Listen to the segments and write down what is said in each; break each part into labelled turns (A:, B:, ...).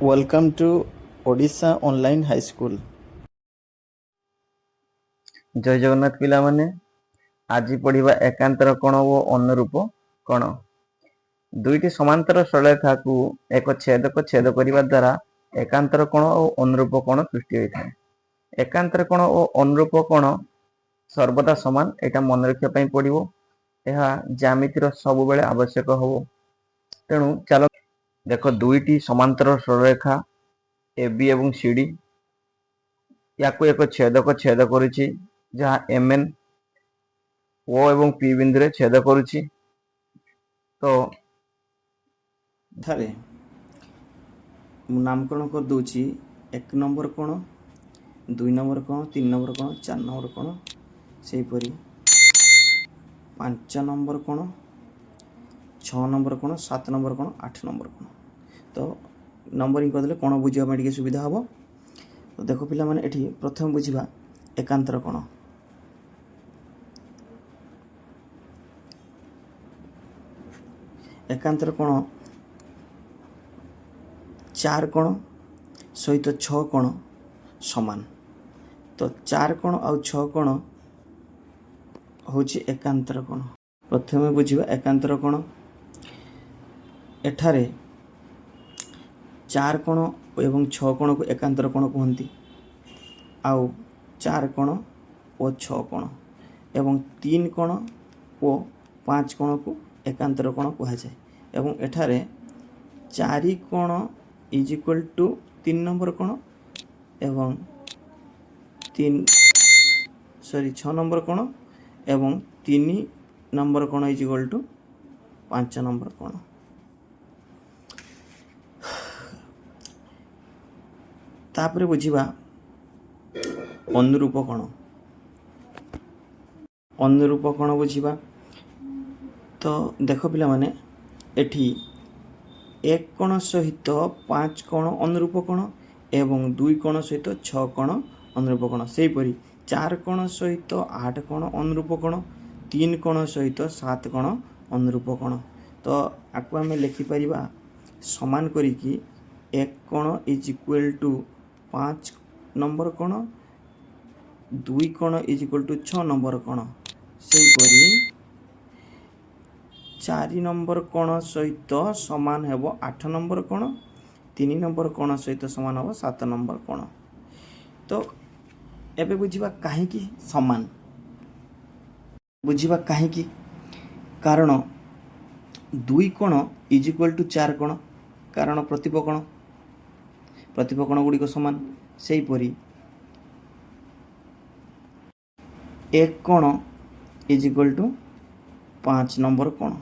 A: Welcome to Odisha Online High School.
B: जय जगन्नाथ पिला माने आज पढ़िबा एकांतर कोण ओ अनुरूप कोण। दुईटी समांतर सरलरेखा को एक छेदक छेद करिबा द्वारा एकांतर कोण ओ अनुरूप कोण सृष्टि होइଥାଏ। एकांतर कोण ओ अनुरूप कोण सर्वदा समान एटा मन रखिया पई पड़िबो। एहा ज्यामितिर सब बेले आवश्यक हो। तेणु चलो देखो दुईटी समांतर सरलरेखा AB एवं CD याकू एक छेदक छेद करुछि जहाँ MN O एवं P बिंदु रे छेद करुछि। तो
A: ठारे नामकरण कर दूची 1 नंबर कोण 2 नंबर कोण 3 नंबर कोण 4 नंबर कोण सेही परी 5 नंबर कोण 6 नंबर कोण 7 नंबर कोण 8 नंबर कोण। तो नंबरिंग करदेले कोण बुझिबा में टिके सुविधा हबो। तो देखो पिला माने एठी प्रथम बुझिबा एकांतर कोण। एकांतर कोण 4 कोण सहित 6 कोण समान। तो 4 कोण और 6 कोण होची एकांतर कोण। प्रथमे बुझिबा एकांतर कोण। एठारे 4 कोण एवं 6 कोण को एकांतर कोण कहंती। आउ 4 कोण और 6 कोण एवं 3 कोण और 5 कोण को एकांतर कोण कहा जाए। एवं एठारे 4 कोण इज इक्वल टू 3 नंबर कोण एवं 6 नंबर कोण एवं 3 नंबर कोण इज इक्वल टू 5 नंबर कोण। तापरे बुझिबा अनुरूप कोण। अनुरूप कोण बुझिबा तो देखो पिला माने एठी 1 कोण सहित 5 कोण अनुरूप कोण एवं 2 कोण सहित 6 कोण अनुरूप कोण। सेही परी 4 कोण सहित 8 कोण अनुरूप कोण 3 कोण सहित 7 कोण अनुरूप कोण। तो आकु आमे लिखि परिबा समान करी कि 1 कोण इज इक्वल टू 5 नंबर कोण 2 कोण इज इक्वल टू 6 नंबर कोण। सेही परी 4 नंबर कोण सहित समान हेबो 8 नंबर कोण 3 नंबर कोण सहित समान हेबो 7 नंबर कोण। तो एबे बुझिबा काहे कि समान बुझिबा काहे कि कारण 2 कोण इज इक्वल टू 4 कोण कारण प्रतिप कोण गुडी को समान। सेही परी 1 कोण इज इक्वल टू 5 नंबर कोण।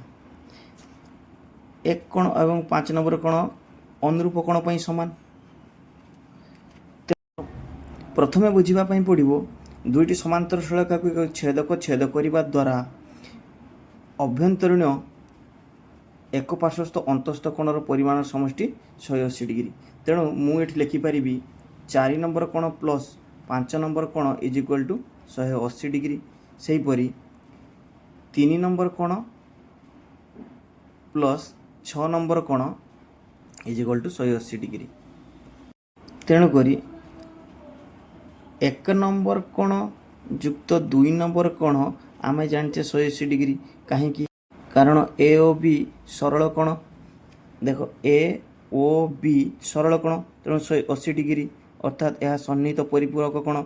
A: 1 कोण एवं 5 नंबर कोण अनुरूप कोण पई समान। प्रथमे बुझिबा पई पड़िबो दुईटी समांतर सरलरेखा को छेदक छेद करिबा द्वारा अभ्यंतरीण एक पार्श्वस्थ अंतस्थ कोणर परिमाण समष्टि 180 डिग्री। तेणु मु एठी लिखि परिबी 4 नंबर कोण प्लस 5 नंबर कोण इज इक्वल टू 180 डिग्री। सेही परी 3 नंबर कोण प्लस 6 नंबर कोण इज इक्वल टू 180 डिग्री। तेणु करी 1 नंबर कोण युक्त 2 नंबर कोण आमे जानचे 180 डिग्री कहीं कारण ए ओ बी सरल कोण। देखो ए ओ बी सरल कोण तेणु 180 डिग्री अर्थात यह सन्निहित परिपूरक कोण।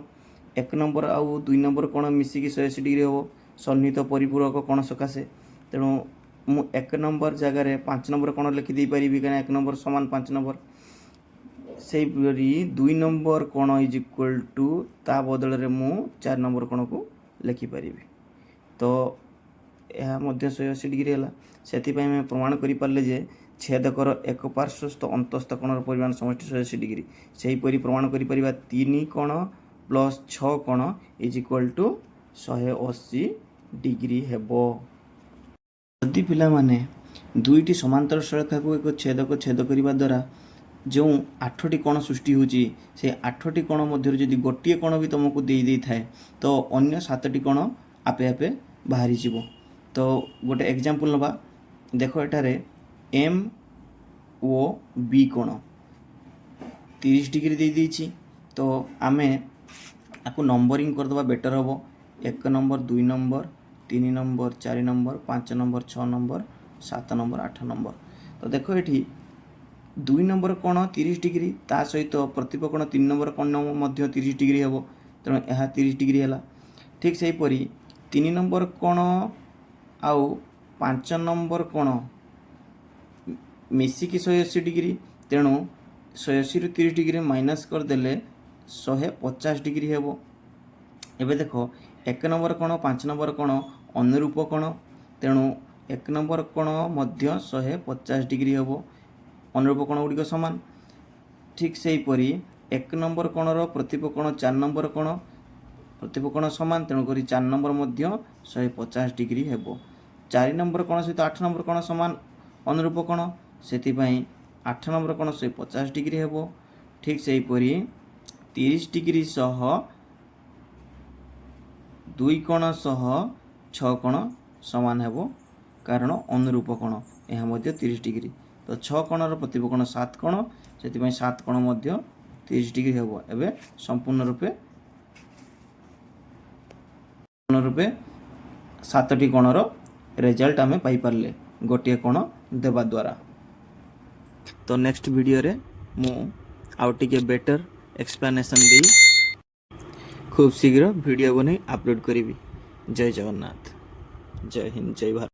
A: 1 नंबर आउ 2 नंबर कोण मिसिकी 180 डिग्री हो सन्निहित परिपूरक कोण सकाशे। तेणु मु 1 नंबर जगह 5 नंबर कोण लिखि दे पारिबी कारण 1 नंबर समान 5 नंबर। सेही परी 2 नंबर कोण इज इक्वल टू ता बदल रे मु 4 नंबर कोण को लिखि पारिबी। तो यह मध्य 180 डिग्री है। से प्रमाण करें जे छेदकर एक पार्श्वस्थ अंतस्थ कोणर परिमाण समष्टि 180 डिग्री। से हीपरी प्रमाण करें 3 कोण प्लस 6 कोण इज इक्वल टू 180 डिग्री हेबो। यदि पिला माने दुईटी समांतर सरलरेखा को एक छेदक छेद करिबा द्वारा जो 8टी कोण सृष्टि होची से 8टी कोण मध्य जदि गोटे कोण भी तुमको दे दे थाए तो अन्य 7टी कोण आपे आपे बाहरी जीवो। तो गोटे एग्जांपल नबा देखो एटारे एम ओ बी कोण 30 डिग्री दे देछि तो आमे आपको नंबरिंग करदेवा बेटर हम 1 number 2 number 3 number 4 number 5 number 6 number 7 number 8 number. तो देखो ये 2 नंबर कोण 30 डिग्री ता सहित प्रतिप कोण 3 नंबर कोण 30 डिग्री हम तेणु यह 30 डिग्री है। ठीक से हीपरी 3 नंबर कोण आउ 5 नंबर कोण मिसिकी 180 डिग्री तेणु 180 रु 30 डिग्री माइनस करदेले 150 डिग्री हेबो। एबे देखो 1 नंबर कोण 5 नंबर कोण अनुरूप कोण तेणु 1 नंबर कोण मध्य 150 डिग्री हेबो अनुरूप कोण गुड़िक समान। ठीक से हीपरी 1 नंबर कोणर प्रतिप कोण 4 नंबर कोण प्रतिप कोण समान तेणुक 4 नंबर मध्य 150 डिग्री हेबो। 4 नंबर कोण सहित 8 नंबर कोण समान अनुरूप कोण से 8 नंबर कोण 150 डिग्री हेबो। ठीक से हीपरी 30 डिग्री सह 2 कोण सह 6 कोण समान हेबो कारण अनुरूप कोण यह मध्य 30 डिग्री। तो 6 कोणर प्रतिप कोण 7 कोण से 7 कोण मध्य 30 डिग्री हेबो। एबे संपूर्ण रूपे 7टी कोणर रिजल्ट आमे पाई पारले गोटे कोण देवा द्वारा। तो नेक्स्ट वीडियो रे मु आउ टिके बेटर एक्सप्लेनेशन दे खूब शीघ्र वीडियो बने अपलोड करी। जय जगन्नाथ, जय हिंद, जय भारत।